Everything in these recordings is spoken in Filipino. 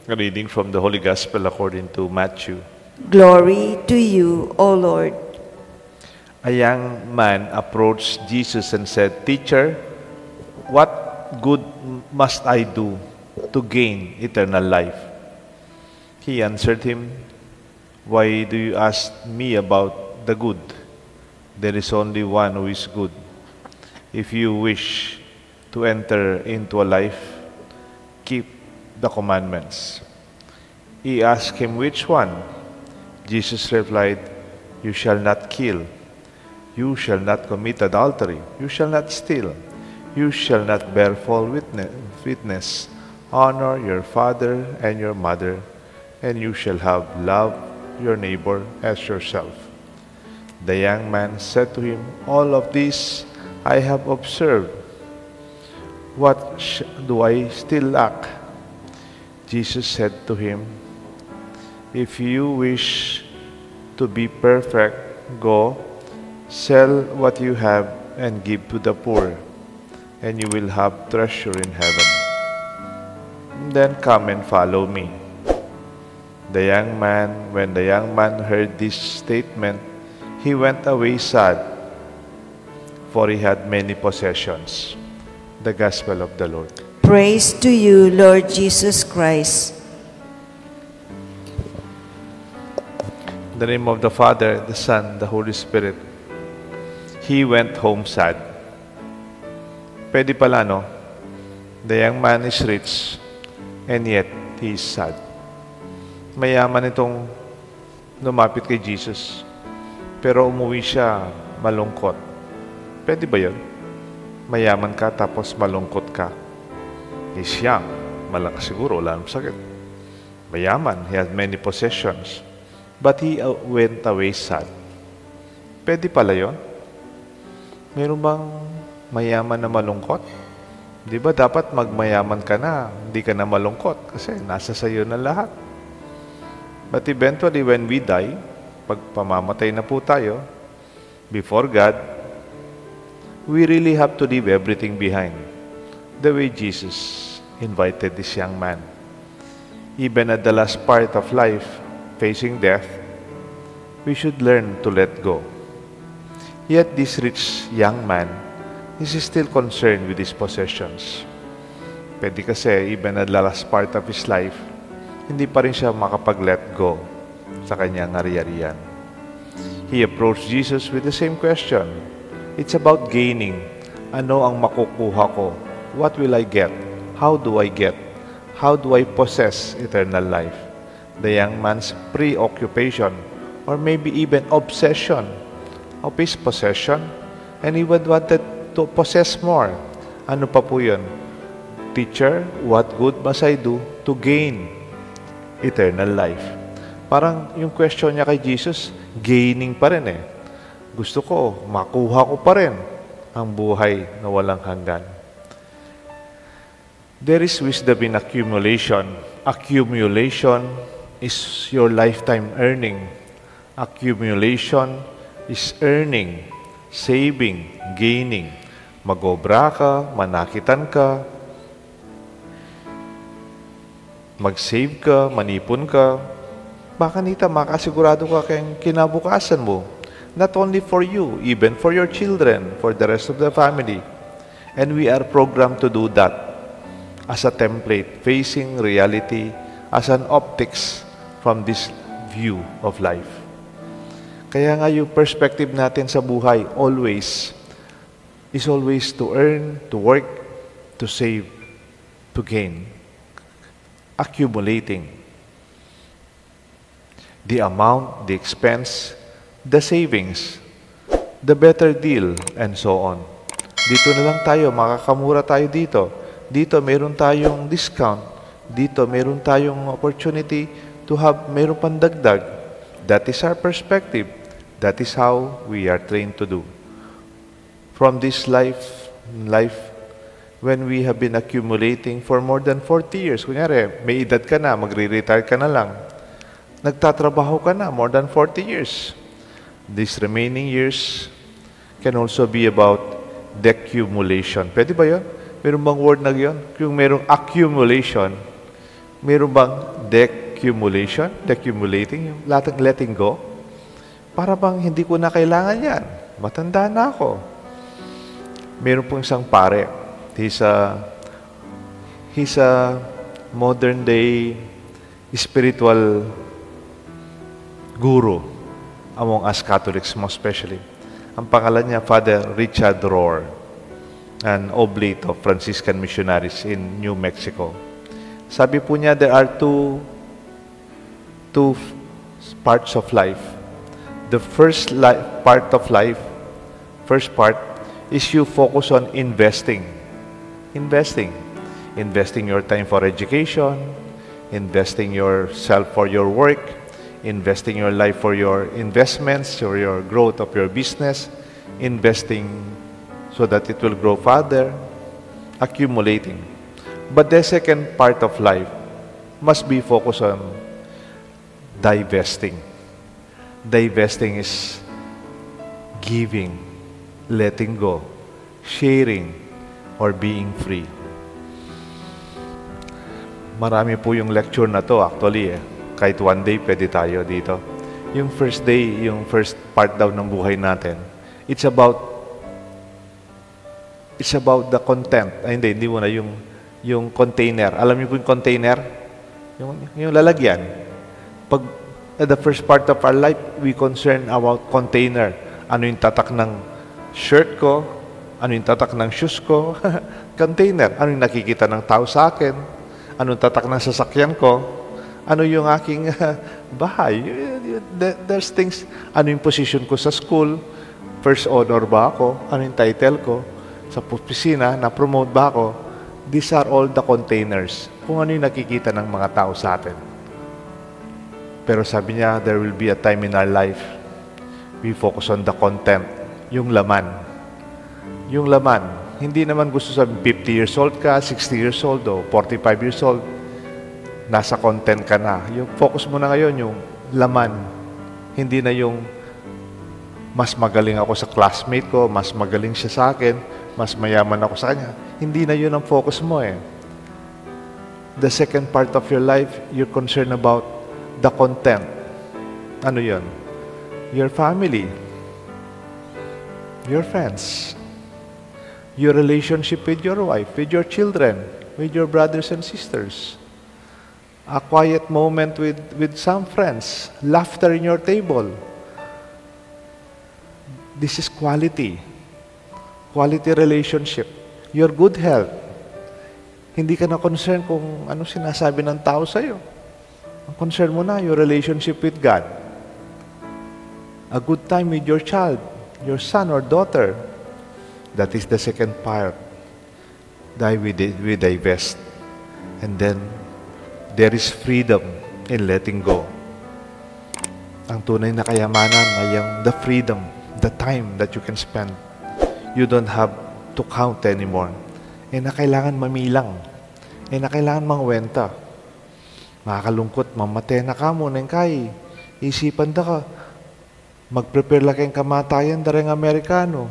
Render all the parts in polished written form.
A reading from the Holy Gospel according to Matthew. Glory to you, O Lord. A young man approached Jesus and said, "Teacher, what good must I do to gain eternal life?" He answered him, "Why do you ask me about the good? There is only one who is good. If you wish to enter into a life, keep the commandments." He asked him, "Which one?" Jesus replied, "You shall not kill. You shall not commit adultery. You shall not steal. You shall not bear false witness. Honor your father and your mother, and you shall have love your neighbor as yourself." The young man said to him, "All of these I have observed. What do I still lack?" Jesus said to him, "If you wish to be perfect, go, sell what you have and give to the poor, and you will have treasure in heaven. Then come and follow me." When the young man heard this statement, he went away sad, for he had many possessions. The Gospel of the Lord. Praise to you, Lord Jesus Christ. In the name of the Father, the Son, the Holy Spirit. He went home sad. Pwede pala, no? The young man is rich, and yet he is sad. Mayaman itong lumapit kay Jesus, pero umuwi siya malungkot. Pwede ba yun? Mayaman ka tapos malungkot ka. He's young, malakas siguro, wala nang sakit. Mayaman, he has many possessions. But he went away sad. Pwede pala yun? Meron bang mayaman na malungkot? Di ba dapat magmayaman ka na, hindi ka na malungkot kasi nasa sayo na lahat. But eventually when we die, pag pamamatay na po tayo, before God, we really have to leave everything behind. The way Jesus invited this young man. Even at the last part of life, facing death, we should learn to let go. Yet this rich young man is still concerned with his possessions. Pwede kasi even at the last part of his life, hindi pa rin siya makapag-let go sa kanyang ari-arian. He approached Jesus with the same question. It's about gaining. Ano ang makukuha ko? What will I get? How do I get? How do I possess eternal life? The young man's preoccupation, or maybe even obsession of his possession, and he wanted to possess more. Ano pa po yun? "Teacher, what good must I do to gain eternal life?" Parang yung question niya kay Jesus, gaining pa rin eh. Gusto ko, makuha ko pa rin ang buhay na walang hanggan. There is wisdom in accumulation. Accumulation is your lifetime earning. Accumulation is earning, saving, gaining. Magobra ka, manakitan ka, mag-save ka, manipon ka. Baka nita, makasigurado ka kayong kinabukasan mo. Not only for you, even for your children, for the rest of the family. And we are programmed to do that as a template, facing reality as an optics from this view of life. Kaya nga yung perspective natin sa buhay is always to earn, to work, to save, to gain. Accumulating. The amount, the expense, the savings, the better deal, and so on. Dito na lang tayo, makakamura tayo dito. Dito meron tayong discount. Dito meron tayong opportunity to have meron pang dagdag. That is our perspective. That is how we are trained to do. From this life, when we have been accumulating for more than 40 years, kunyari, may edad ka na, magre-retire ka na lang, nagtatrabaho ka na more than 40 years. These remaining years can also be about decumulation. Pwede ba yun? Meron bang word na yun? Yung merong accumulation, Meron bang decumulating, yung letting go? Para bang hindi ko na kailangan yan. Matanda na ako. Meron pong isang pare. He's a modern day spiritual guru among us Catholics, most especially. Ang pangalan niya, Father Richard Rohr, an oblate of Franciscan missionaries in New Mexico. Sabi po niya, there are two parts of life. The first part of life, first part, is you focus on investing. Investing your time for education, investing yourself for your work, investing your life for your investments, or your growth of your business, investing so that it will grow further, accumulating. But the second part of life must be focused on divesting. Divesting is giving, letting go, sharing, or being free. Marami po yung lecture na to actually Kahit one day pwede tayo dito. Yung first day, yung first part daw ng buhay natin, it's about the content. Ay, hindi mo na yung container. Alam niyo po yung container? Yung lalagyan. Pag at the first part of our life, we concern about container. Ano yung tatak ng shirt ko? Ano yung tatak ng shoes ko? Container. Ano yung nakikita ng tao sa akin? Ano yung tatak ng sasakyan ko? Ano yung aking bahay? There's things. Ano yung position ko sa school? First honor ba ako? Ano yung title ko? Sa opisina, na-promote ba ako? These are all the containers. Kung ano yung nakikita ng mga tao sa atin. Pero sabi niya, there will be a time in our life we focus on the content, yung laman. Yung laman. Hindi naman gusto sabihin 50 years old ka, 60 years old, o 45 years old. Nasa content ka na. Yung focus mo na ngayon, yung laman. Hindi na yung mas magaling ako sa classmate ko, mas magaling siya sa akin, mas mayaman ako sa kanya. Hindi na yun ang focus mo The second part of your life, you're concerned about the content. Ano yun? Your family. Your friends. Your relationship with your wife, with your children, with your brothers and sisters. A quiet moment with some friends. Laughter in your table. This is quality. Quality relationship. Your good health. Hindi ka na concern kung ano sinasabi ng tao sa'yo. Ang concern mo na, your relationship with God. A good time with your child, your son or daughter. That is the second part. That we divest. And then, there is freedom in letting go. Ang tunay na kayamanan ay the freedom, the time that you can spend. You don't have to count anymore. Na kailangan mamilang. Na kailangan mangwenta. Makakalungkot, mamatay na ka mo, kay isipan da ka, mag-prepare la kayong kamatayan da rin Amerikano.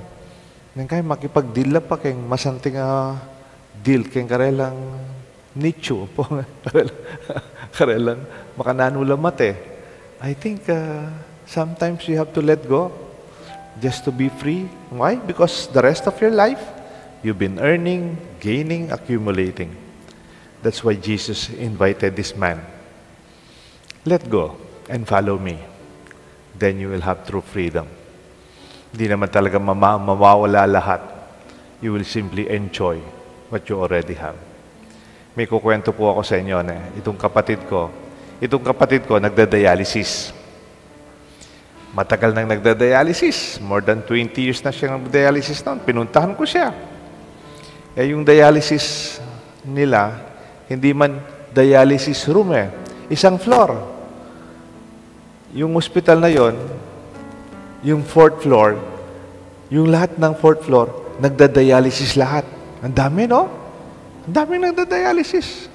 Kay makipag-deal pa kayong masanting deal kayong karelang nicho po. Karelang makananulamat I think sometimes you have to let go just to be free. Why? Because the rest of your life, you've been earning, gaining, accumulating. That's why Jesus invited this man. Let go and follow me. Then you will have true freedom. Hindi naman talaga mawawala lahat. You will simply enjoy what you already have. May kukwento po ako sa inyo itong kapatid ko nagda-dialysis. Matagal nang nagda-dialysis. More than 20 years na siya nagda-dialysis noon. Pinuntahan ko siya. Yung dialysis nila, hindi man dialysis room isang floor. Yung hospital na yon, yung 4th floor, yung lahat ng 4th floor, nagda-dialysis lahat. Ang dami, no? Ang dami nagda-dialysis.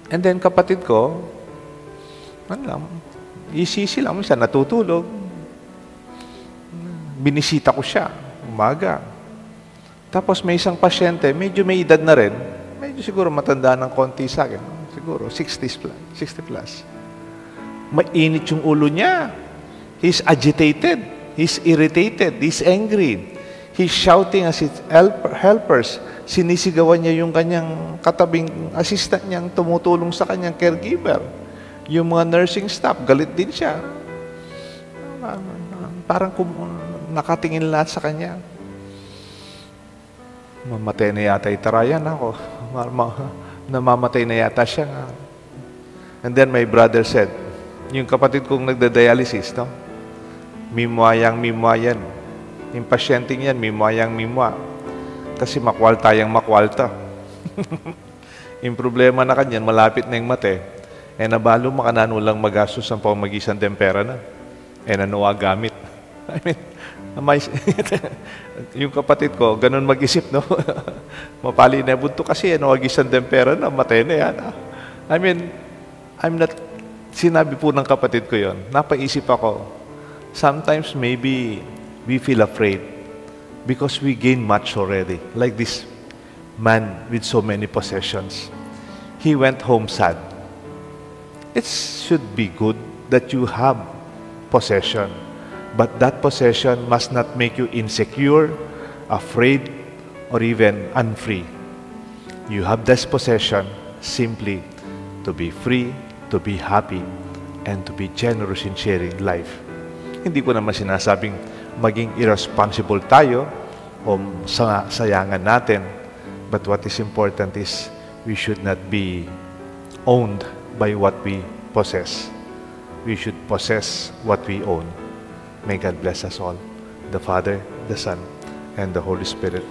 And then kapatid ko, isisi lang siya, natutulog. Binisita ko siya, umaga. Tapos may isang pasyente, medyo may edad na rin, medyo siguro matanda ng konti sa akin. Siguro 60 plus, 60 plus. Mainit yung ulo niya. He's agitated. He's irritated. He's angry. He's shouting as his helpers. Sinisigawan niya yung kanyang katabing assistant niyang tumutulong sa kanyang caregiver. Yung mga nursing staff, galit din siya. Parang nakatingin lahat sa kanya. Mamatay na yata itarayan ako. Namamatay na yata siya. And then my brother said, yung kapatid kong nagda-dialysis, no? Mimwayang-mimwayan. Yung pasyenteng yan, mimwayang-mimwa. Kasi makwaltayang makwalta. Yung problema na kanyan, malapit na yung mate. Eh nabalo makananulang magastos ang pamagisan tempera na. Eh nanuwa gamit. I mean, yung kapatid ko, ganun mag-isip, no? Mapali na bunto kasi, nawagisan tempera na, matay na yan. I mean, sinabi po ng kapatid ko yon. Napaisip ako, sometimes maybe we feel afraid because we gain much already. Like this man with so many possessions. He went home sad. It should be good that you have possession. But that possession must not make you insecure, afraid, or even unfree. You have this possession simply to be free, to be happy, and to be generous in sharing life. Hindi ko naman sinasabing maging irresponsible tayo o sayangan natin. But what is important is we should not be owned by what we possess. We should possess what we own. May God bless us all, the Father, the Son, and the Holy Spirit.